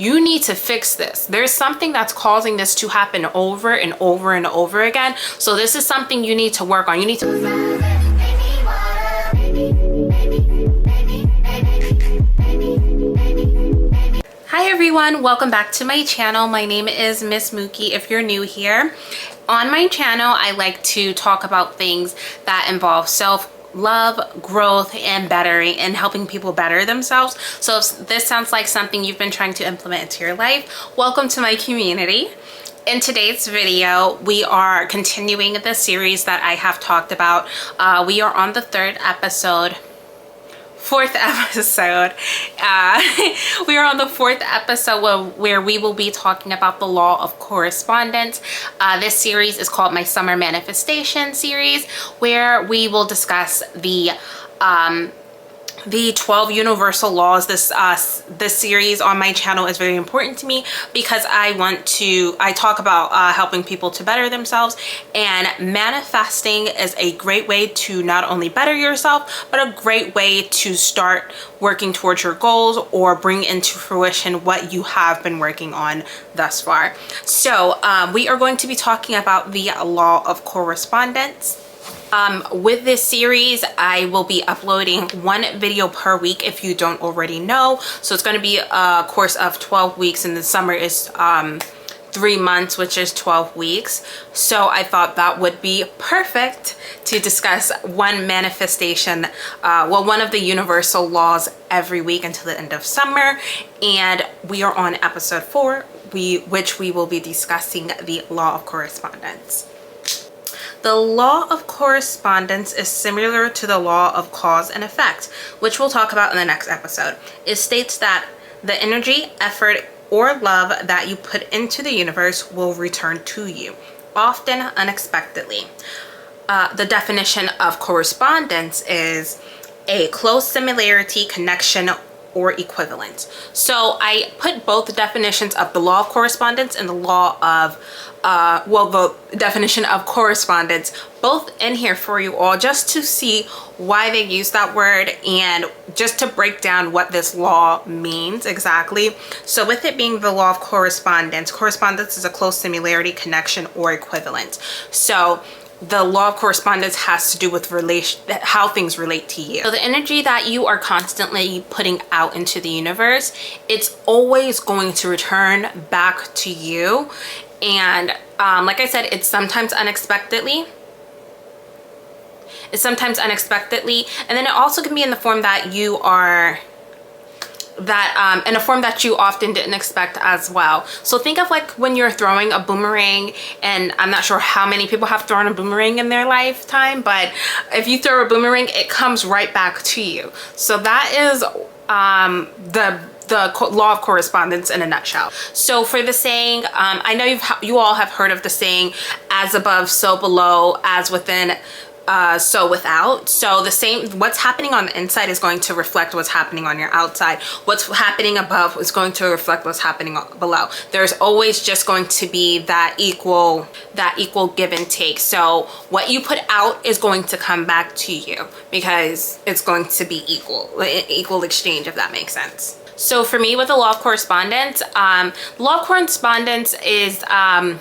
you need to fix this. There's something that's causing this to happen over and over and over again. So this is something you need to work on. You need to... Hi everyone, welcome back to my channel. My name is Miss Mookie if you're new here. On my channel, I like to talk about things that involve self-love, growth, and bettering, and helping people better themselves. So if this sounds like something you've been trying to implement into your life, welcome to my community. In today's video, we are continuing the series that I have talked about. We are on the fourth episode. We are on the fourth episode where we will be talking about the law of correspondence. This series is called my summer manifestation series, where we will discuss the 12 universal laws. This series on my channel is very important to me because I talk about helping people to better themselves, and manifesting is a great way to not only better yourself, but a great way to start working towards your goals or bring into fruition what you have been working on thus far. So we are going to be talking about the law of correspondence. With this series, I will be uploading one video per week if you don't already know. So it's going to be a course of 12 weeks, and the summer is 3 months, which is 12 weeks. So I thought that would be perfect to discuss one manifestation, one of the universal laws every week until the end of summer. And we are on episode 4, which we will be discussing the law of correspondence. The law of correspondence is similar to the law of cause and effect, which we'll talk about in the next episode. It states that the energy, effort, or love that you put into the universe will return to you, often unexpectedly. The definition of correspondence is a close similarity, connection, or equivalent. So I put both the definitions of the law of correspondence and the law of the definition of correspondence both in here for you all, just to see why they use that word and just to break down what this law means exactly. So with it being the law of correspondence is a close similarity, connection, or equivalent. So the law of correspondence has to do with how things relate to you. So the energy that you are constantly putting out into the universe, it's always going to return back to you. And like I said, it's sometimes unexpectedly. And then it also can be in the form that you are in a form that you often didn't expect as well. So think of like when you're throwing a boomerang, and I'm not sure how many people have thrown a boomerang in their lifetime, but if you throw a boomerang, it comes right back to you. So that is the law of correspondence in a nutshell. So for the saying, I know you all have heard of the saying, as above, so below, as within, so without. So the same, what's happening on the inside is going to reflect what's happening on your outside. What's happening above is going to reflect what's happening below. There's always just going to be that equal give and take. So what you put out is going to come back to you because it's going to be equal exchange, if that makes sense. So for me, with the law of correspondence, the law of correspondence is a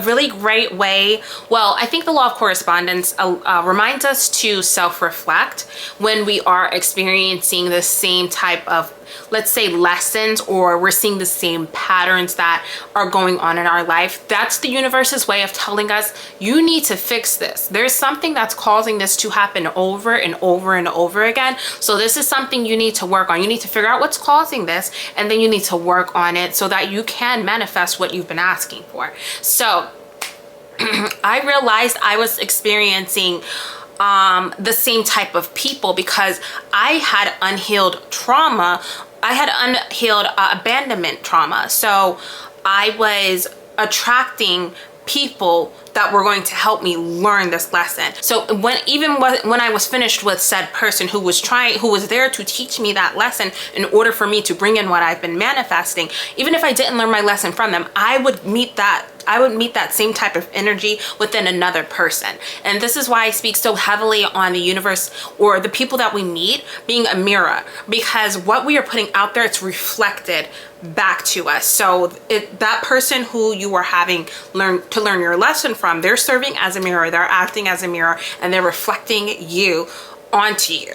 really great way. Well, I think the law of correspondence reminds us to self-reflect when we are experiencing the same type of, let's say, lessons, or we're seeing the same patterns that are going on in our life. That's the universe's way of telling us, you need to fix this. There's something that's causing this to happen over and over and over again. So this is something you need to work on. You need to figure out what's causing this, and then you need to work on it so that you can manifest what you've been asking for. So I realized I was experiencing the same type of people because I had unhealed trauma. I had unhealed abandonment trauma. So I was attracting people that were going to help me learn this lesson. So when I was finished with said person who was there to teach me that lesson in order for me to bring in what I've been manifesting, even if I didn't learn my lesson from them, I would meet that I would meet that same type of energy within another person. And this is why I speak so heavily on the universe or the people that we meet being a mirror, because what we are putting out there, it's reflected back to us. So that person who you are having learn your lesson from, they're serving as a mirror, they're acting as a mirror, and they're reflecting you onto you,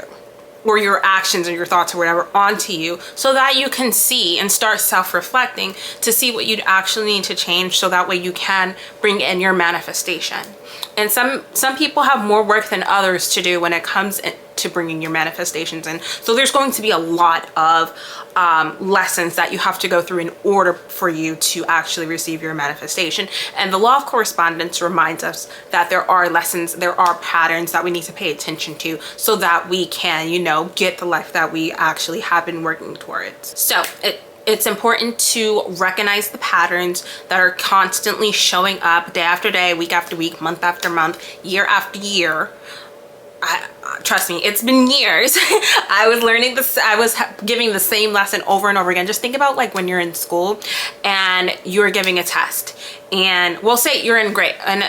or your actions or your thoughts or whatever onto you, so that you can see and start self-reflecting to see what you'd actually need to change, so that way you can bring in your manifestation. And some people have more work than others to do when it comes to bringing your manifestations in. So there's going to be a lot of lessons that you have to go through in order for you to actually receive your manifestation. And the law of correspondence reminds us that there are lessons, there are patterns that we need to pay attention to, so that we can, you know, get the life that we actually have been working towards. So it's important to recognize the patterns that are constantly showing up day after day, week after week, month after month, year after year. Trust me, it's been years. I was learning this, I was giving the same lesson over and over again. Just think about like when you're in school and you're giving a test, and we'll say you're in grade, and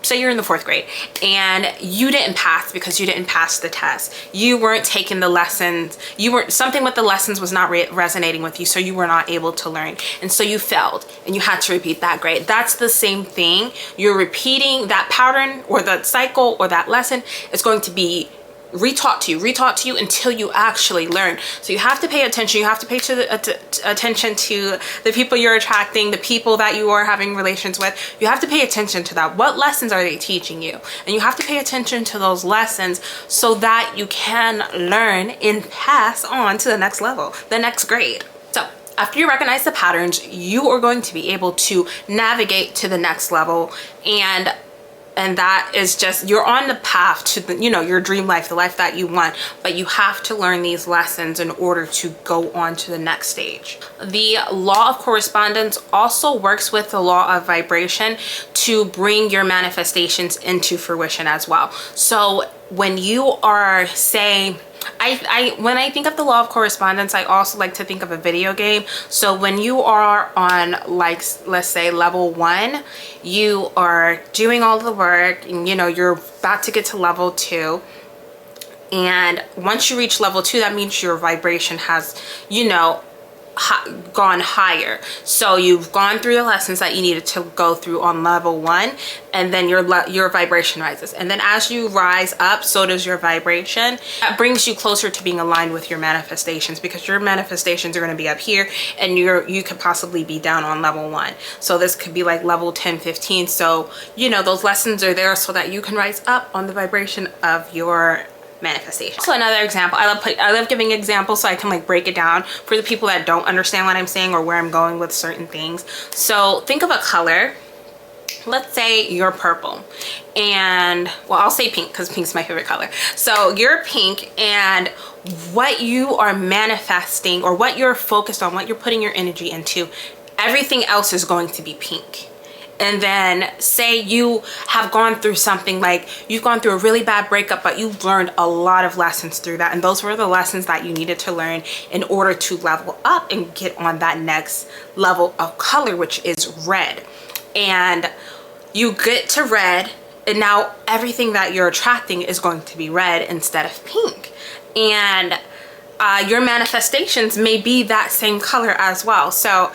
say you're in the 4th grade and you didn't pass because you didn't pass the test. You weren't taking the lessons. Something with the lessons was not resonating with you, so you were not able to learn. And so you failed and you had to repeat that grade. That's the same thing. You're repeating that pattern or the cycle, or that lesson is going to be retaught to you until you actually learn. So you have to pay attention. You have to pay attention to the people you're attracting, the people that you are having relations with. You have to pay attention to that. What lessons are they teaching you? And you have to pay attention to those lessons so that you can learn and pass on to the next level, the next grade. So after you recognize the patterns, you are going to be able to navigate to the next level, and that is just, you're on the path to the, you know, your dream life, the life that you want, but you have to learn these lessons in order to go on to the next stage. The law of correspondence also works with the law of vibration to bring your manifestations into fruition as well. So when you are, say, when I think of the law of correspondence, I also like to think of a video game. So when you are on, like, let's say level 1, you are doing all the work and, you know, you're about to get to level 2. And once you reach level 2, that means your vibration has, you know, gone higher. So you've gone through the lessons that you needed to go through on level 1, and then your vibration rises. And then as you rise up, so does your vibration. That brings you closer to being aligned with your manifestations, because your manifestations are going to be up here and you could possibly be down on level 1. So this could be like level 10, 15. So, you know, those lessons are there so that you can rise up on the vibration of your manifestation. So another example, I love giving examples so I can like break it down for the people that don't understand what I'm saying or where I'm going with certain things. So think of a color. Let's say you're purple, and well, I'll say pink because pink's my favorite color. So you're pink, and what you are manifesting, or what you're focused on, what you're putting your energy into, everything else is going to be pink. And then say you have gone through something, like you've gone through a really bad breakup, but you've learned a lot of lessons through that. And those were the lessons that you needed to learn in order to level up and get on that next level of color, which is red. And you get to red, and now everything that you're attracting is going to be red instead of pink. And your manifestations may be that same color as well. So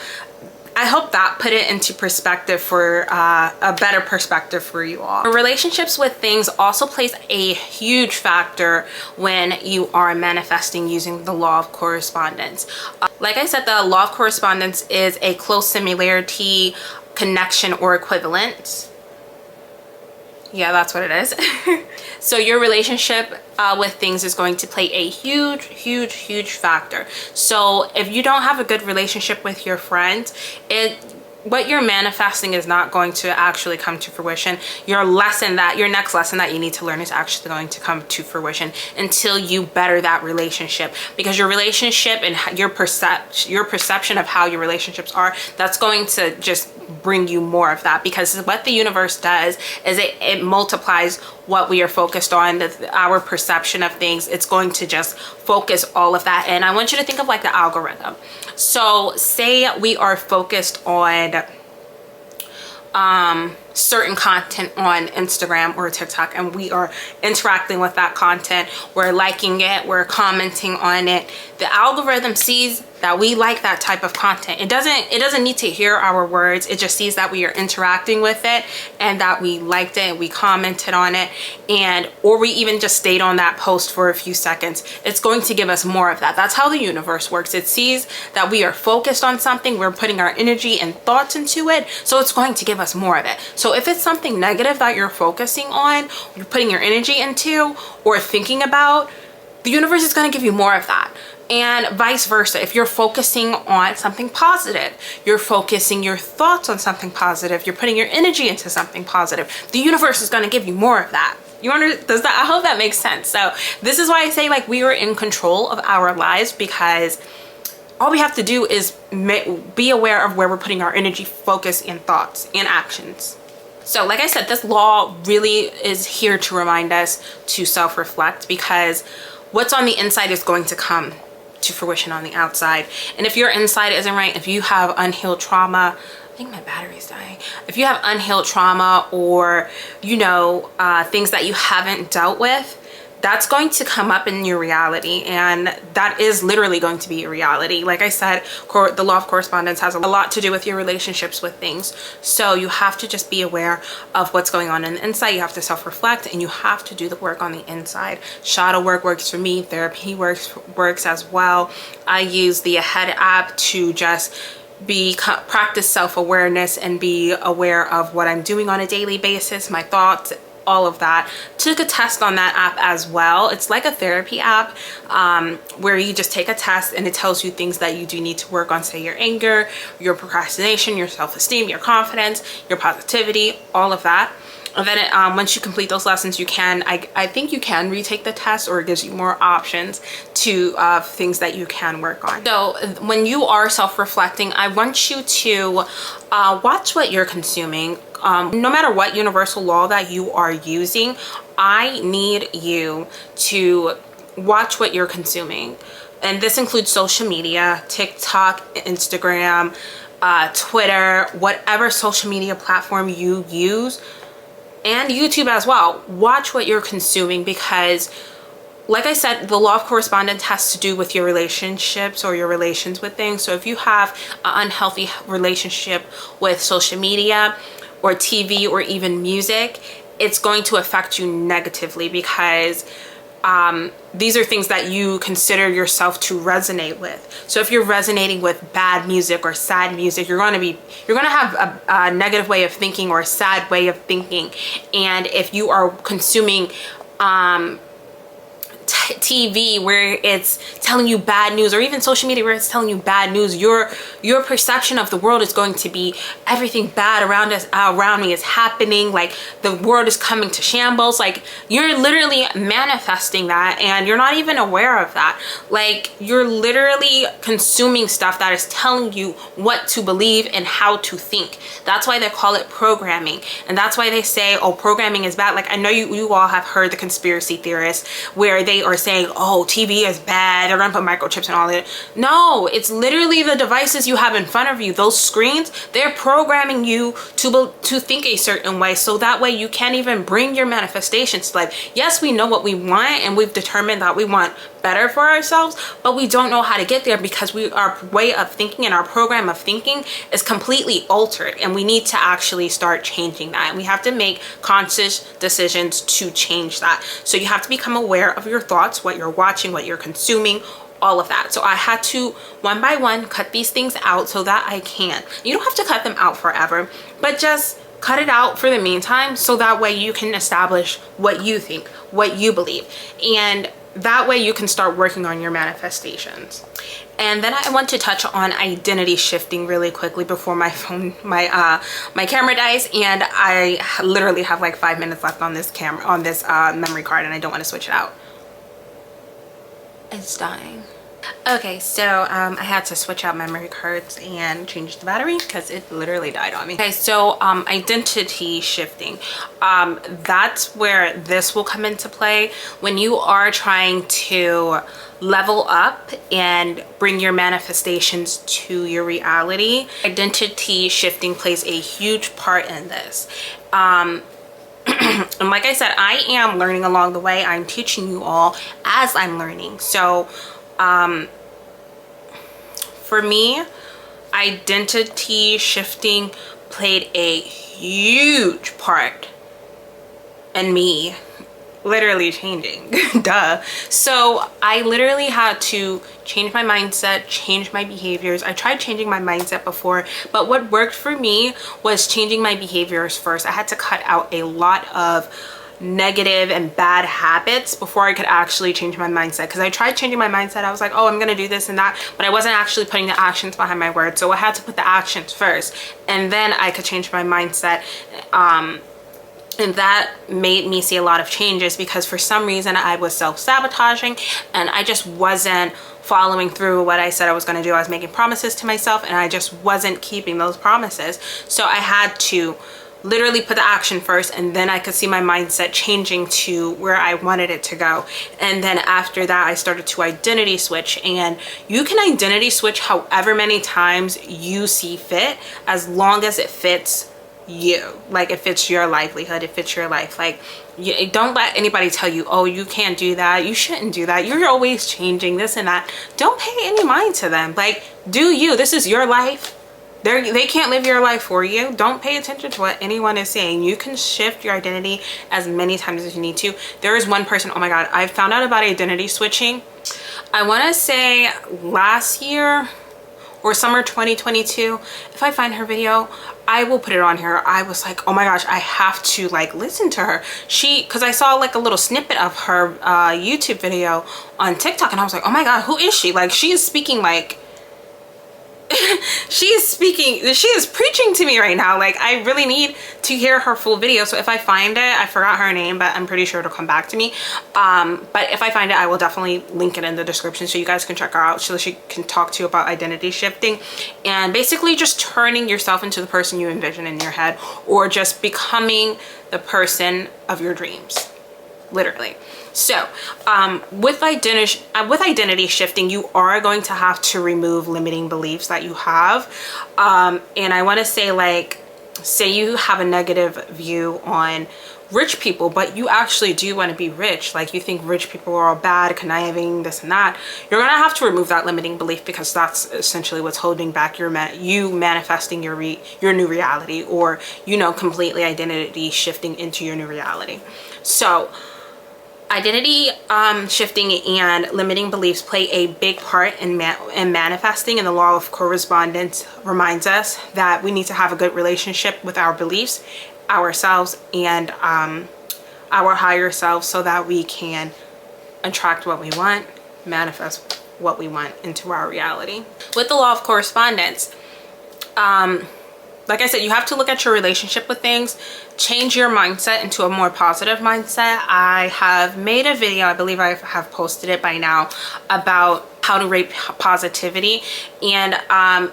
I hope that put it into perspective for a better perspective for you all. Relationships with things also plays a huge factor when you are manifesting using the law of correspondence. Like I said, the law of correspondence is a close similarity, connection, or equivalence. Yeah, that's what it is. So your relationship with things is going to play a huge factor. So if you don't have a good relationship with your friends, what you're manifesting is not going to actually come to fruition. Your next lesson that you need to learn is actually going to come to fruition until you better that relationship, because your relationship and your perception of how your relationships are, that's going to just bring you more of that, because what the universe does is it multiplies what we are focused on, our perception of things. It's going to just focus all of that. And I want you to think of like the algorithm. So say we are focused on certain content on Instagram or TikTok, and we are interacting with that content, we're liking it, we're commenting on it, the algorithm sees that we like that type of content. It doesn't need to hear our words. It just sees that we are interacting with it and that we liked it, we commented on it, and or we even just stayed on that post for a few seconds. It's going to give us more of that. That's how the universe works. It sees that we are focused on something, we're putting our energy and thoughts into it, so it's going to give us more of it. So if it's something negative that you're focusing on, you're putting your energy into or thinking about, the universe is going to give you more of that. And vice versa. If you're focusing on something positive, you're focusing your thoughts on something positive, you're putting your energy into something positive, the universe is going to give you more of that. Does that, I hope that makes sense. So this is why I say, like, we are in control of our lives, because all we have to do is be aware of where we're putting our energy, focus, and thoughts and actions. So like I said, this law really is here to remind us to self-reflect, because what's on the inside is going to come to fruition on the outside. And if your inside isn't right, if you have unhealed trauma, I think my battery's dying. If you have unhealed trauma, or things that you haven't dealt with, that's going to come up in your reality, and that is literally going to be your reality. Like I said, the law of correspondence has a lot to do with your relationships with things. So you have to just be aware of what's going on the inside. You have to self-reflect, and you have to do the work on the inside. Shadow work works for me. Therapy works as well. I use the Ahead app to just practice self-awareness and be aware of what I'm doing on a daily basis, my thoughts, all of that. Took a test on that app as well. It's like a therapy app where you just take a test and it tells you things that you do need to work on, say your anger, your procrastination, your self-esteem, your confidence, your positivity, all of that. And then once you complete those lessons, you can, I think you can retake the test, or it gives you more options to things that you can work on. So when you are self-reflecting, I want you to watch what you're consuming. No matter what universal law that you are using, I need you to watch what you're consuming. And this includes social media, TikTok, Instagram, Twitter, whatever social media platform you use, and YouTube as well. Watch what you're consuming, because like I said, the law of correspondence has to do with your relationships or your relations with things. So if you have an unhealthy relationship with social media or TV or even music, it's going to affect you negatively, because these are things that you consider yourself to resonate with. So if you're resonating with bad music or sad music, you're going to have a negative way of thinking or a sad way of thinking. And if you are consuming TV where it's telling you bad news, or even social media where it's telling you bad news, your perception of the world is going to be everything bad around me is happening, like the world is coming to shambles. Like, you're literally manifesting that, and you're not even aware of that. Like, you're literally consuming stuff that is telling you what to believe and how to think. That's why they call it programming, and that's why they say, oh, programming is bad. Like, I know you all have heard the conspiracy theorists where they are saying, oh, TV is bad, they're gonna put microchips and all that. No, it's literally the devices you have in front of you. Those screens, they're programming you to think a certain way, so that way you can't even bring your manifestations to life. Yes, we know what we want, and we've determined that we want better for ourselves, but we don't know how to get there, because our way of thinking and our program of thinking is completely altered, and we need to actually start changing that. And we have to make conscious decisions to change that. So you have to become aware of your thoughts, what you're watching, what you're consuming, all of that. So I had to one by one cut these things out so that I can. You don't have to cut them out forever, but just cut it out for the meantime, so that way you can establish what you think, what you believe, and that way you can start working on your manifestations. And then I want to touch on identity shifting really quickly before my camera dies, and I literally have like 5 minutes left on this memory card, and I don't want to switch it out. It's dying. Okay, so I had to switch out memory cards and change the battery because it literally died on me. Okay, so identity shifting. That's where this will come into play when you are trying to level up and bring your manifestations to your reality. Identity shifting plays a huge part in this. And like I said, I am learning along the way. I'm teaching you all as I'm learning. So for me, identity shifting played a huge part in me literally changing. Duh. So I literally had to change my mindset, change my behaviors. I tried changing my mindset before, but what worked for me was changing my behaviors first. I had to cut out a lot of negative and bad habits before I could actually change my mindset, because I tried changing my mindset. I was like, oh, I'm gonna do this and that, but I wasn't actually putting the actions behind my words. So I had to put the actions first, and then I could change my mindset. And that made me see a lot of changes, because for some reason I was self-sabotaging and I just wasn't following through what I said I was going to do. I was making promises to myself and I just wasn't keeping those promises. So I had to literally put the action first, and then I could see my mindset changing to where I wanted it to go. And then after that, I started to identity switch, and you can identity switch however many times you see fit, as long as it fits you. Like, it fits your livelihood, it fits your life. Like, don't let anybody tell you, oh, you can't do that, you shouldn't do that, you're always changing this and that. Don't pay any mind to them. Like, do you. This is your life. They can't live your life for you. Don't pay attention to what anyone is saying. You can shift your identity as many times as you need to. There is one person, oh my God, I found out about identity switching, I want to say last year or summer 2022. If I find her video, I will put it on here. I was like, oh my gosh, I have to like listen to her. Because I saw like a little snippet of her YouTube video on TikTok, and I was like, oh my God, who is she? Like, she is speaking like she is preaching to me right now. Like, I really need to hear her full video. So if I find it, I forgot her name, but I'm pretty sure it'll come back to me. But if I find it, I will definitely link it in the description so you guys can check her out, so she can talk to you about identity shifting and basically just turning yourself into the person you envision in your head, or just becoming the person of your dreams, literally. So with identity shifting, you are going to have to remove limiting beliefs that you have. And I want to say, like, say you have a negative view on rich people, but you actually do want to be rich. Like, you think rich people are all bad, conniving, this and that. You're going to have to remove that limiting belief, because that's essentially what's holding back you manifesting your new reality, or, you know, completely identity shifting into your new reality. So identity shifting and limiting beliefs play a big part in manifesting, and the law of correspondence reminds us that we need to have a good relationship with our beliefs, ourselves, and our higher self, so that we can attract what we want, manifest what we want into our reality. With the law of correspondence, like I said, you have to look at your relationship with things, change your mindset into a more positive mindset. I have made a video, I believe I have posted it by now, about how to rate positivity, and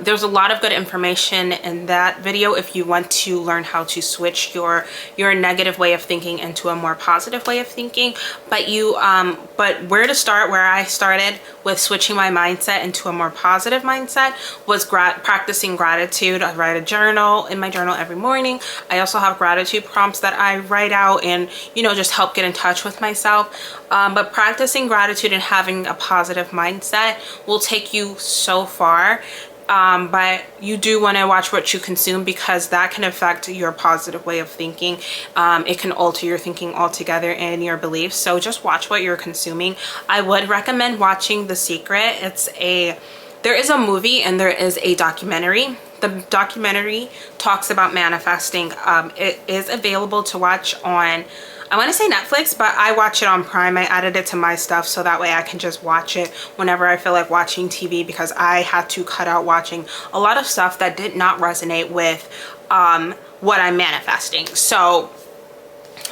there's a lot of good information in that video if you want to learn how to switch your negative way of thinking into a more positive way of thinking. But where to start, where I started with switching my mindset into a more positive mindset, was practicing gratitude. I write a journal in my journal every morning. I also have gratitude prompts that I write out, and, you know, just help get in touch with myself. But practicing gratitude and having a positive mindset will take you so far. But you do want to watch what you consume, because that can affect your positive way of thinking. It can alter your thinking altogether and your beliefs. So just watch what you're consuming. I would recommend watching The Secret. There is a movie and there is a documentary. The documentary talks about manifesting. It is available to watch on, I want to say Netflix, but I watch it on Prime. I added it to my stuff so that way I can just watch it whenever I feel like watching TV, because I had to cut out watching a lot of stuff that did not resonate with what I'm manifesting. So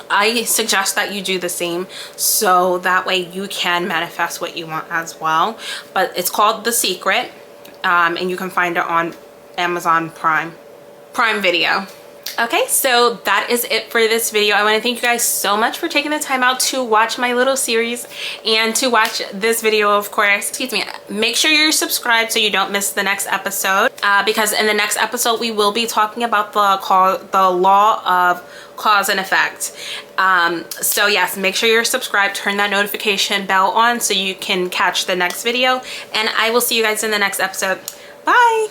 I suggest that you do the same, so that way you can manifest what you want as well. But it's called The Secret, and you can find it on Amazon Prime Video. Okay, so that is it for this video. I want to thank you guys so much for taking the time out to watch my little series and to watch this video, of course. Excuse me. Make sure you're subscribed so you don't miss the next episode, because in the next episode we will be talking about the law of cause and effect. So yes, make sure you're subscribed, turn that notification bell on so you can catch the next video, and I will see you guys in the next episode. Bye.